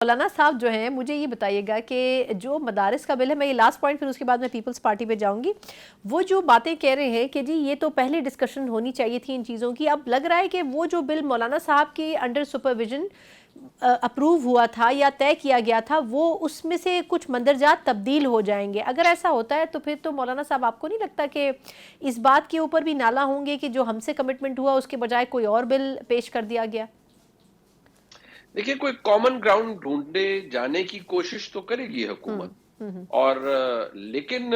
مولانا صاحب جو ہیں مجھے یہ بتائیے گا کہ جو مدارس کا بل ہے، میں یہ لاسٹ پوائنٹ پھر اس کے بعد میں پیپلز پارٹی پہ جاؤں گی، وہ جو باتیں کہہ رہے ہیں کہ جی یہ تو پہلے ڈسکشن ہونی چاہیے تھی ان چیزوں کی، اب لگ رہا ہے کہ وہ جو بل مولانا صاحب کی انڈر سپرویژن اپروو ہوا تھا یا طے کیا گیا تھا، وہ اس میں سے کچھ مندرجات تبدیل ہو جائیں گے. اگر ایسا ہوتا ہے تو پھر تو مولانا صاحب آپ کو نہیں لگتا کہ اس بات کے اوپر بھی نالاں ہوں گے کہ جو ہم سے کمٹمنٹ ہوا اس کے بجائے کوئی اور بل پیش کر دیا گیا؟ دیکھیے، کوئی کامن گراؤنڈ ڈھونڈنے جانے کی کوشش تو کرے گی حکومت. اور لیکن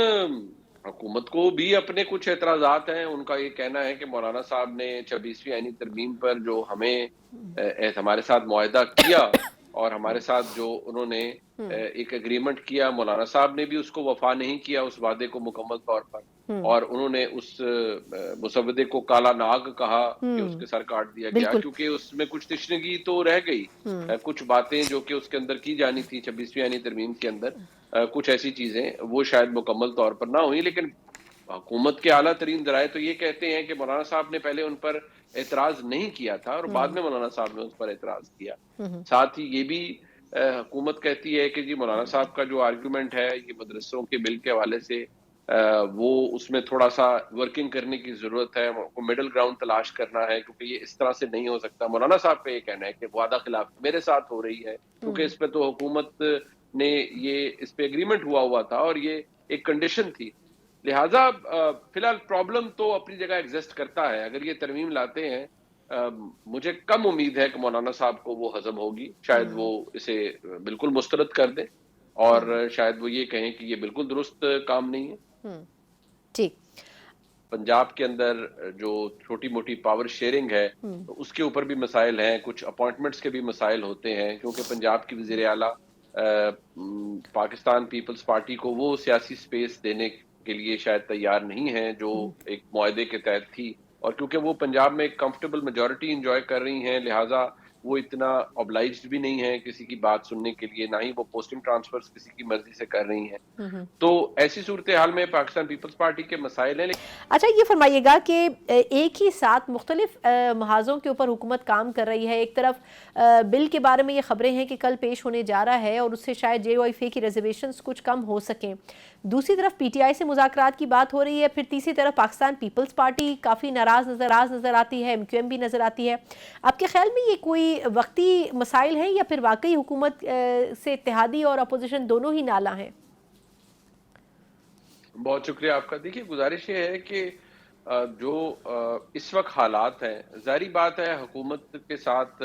حکومت کو بھی اپنے کچھ اعتراضات ہیں. ان کا یہ کہنا ہے کہ مولانا صاحب نے 26ویں آئینی ترمیم پر جو ہمارے ساتھ معاہدہ کیا اور ہمارے ساتھ جو انہوں نے ایک اگریمنٹ کیا، مولانا صاحب نے بھی اس کو وفا نہیں کیا اس وعدے کو مکمل طور پر، اور انہوں نے اس مسودے کو کالا ناگ کہا کہ اس کے سر کاٹ دیا گیا، بالکل. کیونکہ اس میں کچھ تشنگی تو رہ گئی. کچھ باتیں جو کہ اس کے اندر کی جانی تھی 26ویں آئینی ترمیم کے اندر، کچھ ایسی چیزیں وہ شاید مکمل طور پر نہ ہوئی. لیکن حکومت کے اعلیٰ ترین ذرائع تو یہ کہتے ہیں کہ مولانا صاحب نے پہلے ان پر اعتراض نہیں کیا تھا اور بعد میں مولانا صاحب نے اس پر اعتراض کیا. ساتھ ہی یہ بھی حکومت کہتی ہے کہ جی مولانا صاحب کا جو آرگیومنٹ ہے یہ مدرسوں کے بل کے حوالے سے، وہ اس میں تھوڑا سا ورکنگ کرنے کی ضرورت ہے، مڈل گراؤنڈ تلاش کرنا ہے، کیونکہ یہ اس طرح سے نہیں ہو سکتا. مولانا صاحب کا یہ کہنا ہے کہ وعدہ خلاف میرے ساتھ ہو رہی ہے، کیونکہ اس پہ تو حکومت نے اس پہ اگریمنٹ ہوا تھا اور یہ ایک کنڈیشن تھی. لہٰذا فی الحال پرابلم تو اپنی جگہ ایگزسٹ کرتا ہے. اگر یہ ترمیم لاتے ہیں، مجھے کم امید ہے کہ مولانا صاحب کو وہ ہضم ہوگی. شاید وہ اسے بالکل مسترد کر دیں اور شاید وہ یہ کہیں کہ یہ بالکل درست کام نہیں ہے. ٹھیک. پنجاب کے اندر جو چھوٹی موٹی پاور شیئرنگ ہے اس کے اوپر بھی مسائل ہیں، کچھ اپوائنٹمنٹس کے بھی مسائل ہوتے ہیں، کیونکہ پنجاب کی وزیر اعلیٰ پاکستان پیپلز پارٹی کو وہ سیاسی سپیس دینے کے لیے شاید تیار نہیں ہیں جو ایک معاہدے کے تحت تھی. اور کیونکہ وہ پنجاب میں ایک کمفرٹیبل میجورٹی انجوائے کر رہی ہیں، لہٰذا وہ اتنا obliged بھی نہیں ہے کسی کی بات سننے کے لیے، نہ ہی وہ پوسٹنگ ٹرانسفرز کسی کی مرضی سے کر رہی ہیں. تو ایسی صورتحال میں پاکستان پیپلز پارٹی کے مسائل ہیں. اچھا یہ فرمائیے گا کہ ایک ہی ساتھ مختلف محاذوں کے اوپر حکومت کام کر رہی ہے. ایک طرف بل کے بارے میں یہ خبریں ہیں کہ کل پیش ہونے جا رہا ہے اور اس سے شاید جے او ایف اے کی ریزرویشنز کچھ کم ہو سکیں، دوسری طرف پی ٹی آئی سے مذاکرات کی بات ہو رہی ہے، پھر تیسری طرف پاکستان پیپلز پارٹی کافی ناراض نظر آتی ہے، ایم کیو ایم بھی نظر آتی ہے. آپ کے خیال میں یہ کوئی وقتی مسائل ہیں یا پھر واقعی حکومت سے اتحادی اور اپوزیشن دونوں ہی نالاں ہیں؟ بہت شکریہ آپ کا. دیکھیے، گزارش یہ ہے کہ جو اس وقت حالات ہیں، ظاہری بات ہے حکومت کے ساتھ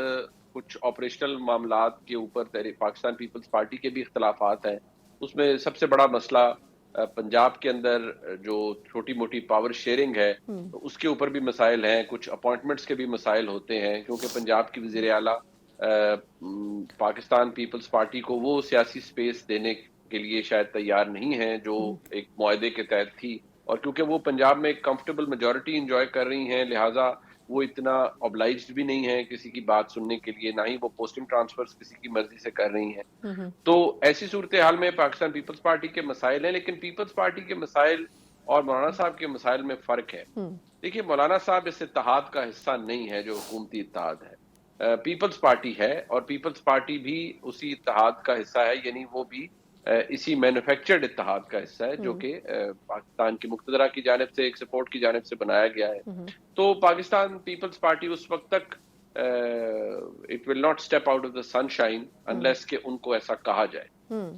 کچھ آپریشنل معاملات کے اوپر پاکستان پیپلز پارٹی کے بھی اختلافات ہیں. اس میں سب سے بڑا مسئلہ پنجاب کے اندر جو چھوٹی موٹی پاور شیئرنگ ہے اس کے اوپر بھی مسائل ہیں، کچھ اپوائنٹمنٹس کے بھی مسائل ہوتے ہیں، کیونکہ پنجاب کی وزیر اعلیٰ پاکستان پیپلز پارٹی کو وہ سیاسی سپیس دینے کے لیے شاید تیار نہیں ہیں جو ایک معاہدے کے تحت تھی. اور کیونکہ وہ پنجاب میں ایک کمفرٹیبل میجورٹی انجوائے کر رہی ہیں، لہٰذا وہ اتنا obliged بھی نہیں ہے کسی کی بات سننے کے لیے، نہ ہی وہ پوسٹنگ ٹرانسفرز کسی کی مرضی سے کر رہی ہیں. تو ایسی صورتحال میں پاکستان پیپلز پارٹی کے مسائل ہیں. لیکن پیپلز پارٹی کے مسائل اور مولانا صاحب کے مسائل میں فرق ہے. دیکھیے، مولانا صاحب اس اتحاد کا حصہ نہیں ہے جو حکومتی اتحاد ہے. پیپلز پارٹی ہے اور پیپلز پارٹی بھی اسی اتحاد کا حصہ ہے، یعنی وہ بھی اسی مینوفیکچرڈ اتحاد کا حصہ ہے جو کہ پاکستان کی مقتدرہ کی جانب سے، ایک سپورٹ کی جانب سے بنایا گیا ہے. تو پاکستان پیپلز پارٹی اس وقت تک it will not step out of the sunshine unless کہ ان کو ایسا کہا جائے.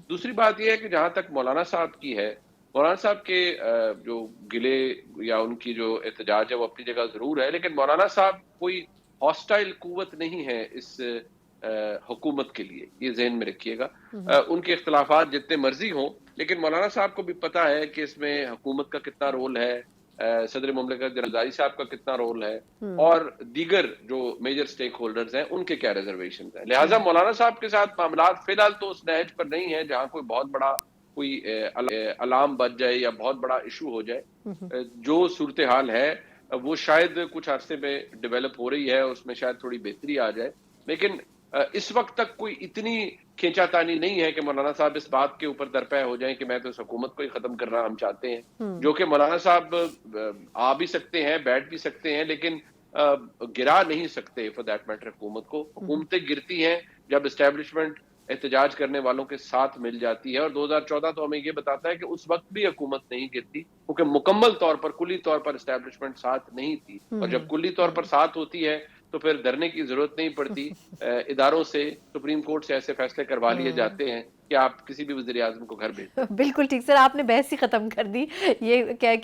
دوسری بات یہ ہے کہ جہاں تک مولانا صاحب کی ہے، مولانا صاحب کے جو گلے یا ان کی جو احتجاج ہے وہ اپنی جگہ ضرور ہے، لیکن مولانا صاحب کوئی ہاسٹائل قوت نہیں ہے اس حکومت کے لیے، یہ ذہن میں رکھیے گا. ان کے اختلافات جتنے مرضی ہوں، لیکن مولانا صاحب کو بھی پتا ہے کہ اس میں حکومت کا کتنا رول ہے، صدر مملکت زرداری صاحب کا کتنا رول ہے، اور دیگر جو میجر سٹیک ہولڈرز ہیں ان کے کیا ریزرویشنز ہیں. لہٰذا مولانا صاحب کے ساتھ معاملات فی الحال تو اس نہج پر نہیں ہیں جہاں کوئی بہت بڑا کوئی الارم بج جائے یا بہت بڑا ایشو ہو جائے. جو صورتحال ہے وہ شاید کچھ عرصے میں ڈیولپ ہو رہی ہے، اس میں شاید تھوڑی بہتری آ جائے، لیکن اس وقت تک کوئی اتنی کھینچا تانی نہیں ہے کہ مولانا صاحب اس بات کے اوپر درپے ہو جائیں کہ میں تو اس حکومت کو ہی ختم کرنا ہم چاہتے ہیں. جو کہ مولانا صاحب آ بھی سکتے ہیں، بیٹھ بھی سکتے ہیں، لیکن گرا نہیں سکتے فار دیٹ میٹر حکومت کو. حکومتیں گرتی ہیں جب اسٹیبلشمنٹ احتجاج کرنے والوں کے ساتھ مل جاتی ہے. اور 2014 تو ہمیں یہ بتاتا ہے کہ اس وقت بھی حکومت نہیں گرتی کیونکہ مکمل طور پر کلی طور پر اسٹیبلشمنٹ ساتھ نہیں تھی, اور جب کلی طور پر ساتھ ہوتی ہے تو پھر ڈرنے کی ضرورت نہیں پڑتی. اداروں سے, سپریم کورٹ سے ایسے فیصلے کروا لیے جاتے ہیں کہ آپ کسی بھی وزیر اعظم کو گھر بھیج دیں. بالکل ٹھیک سر, آپ نے بحث ہی ختم کر دی یہ کہہ کے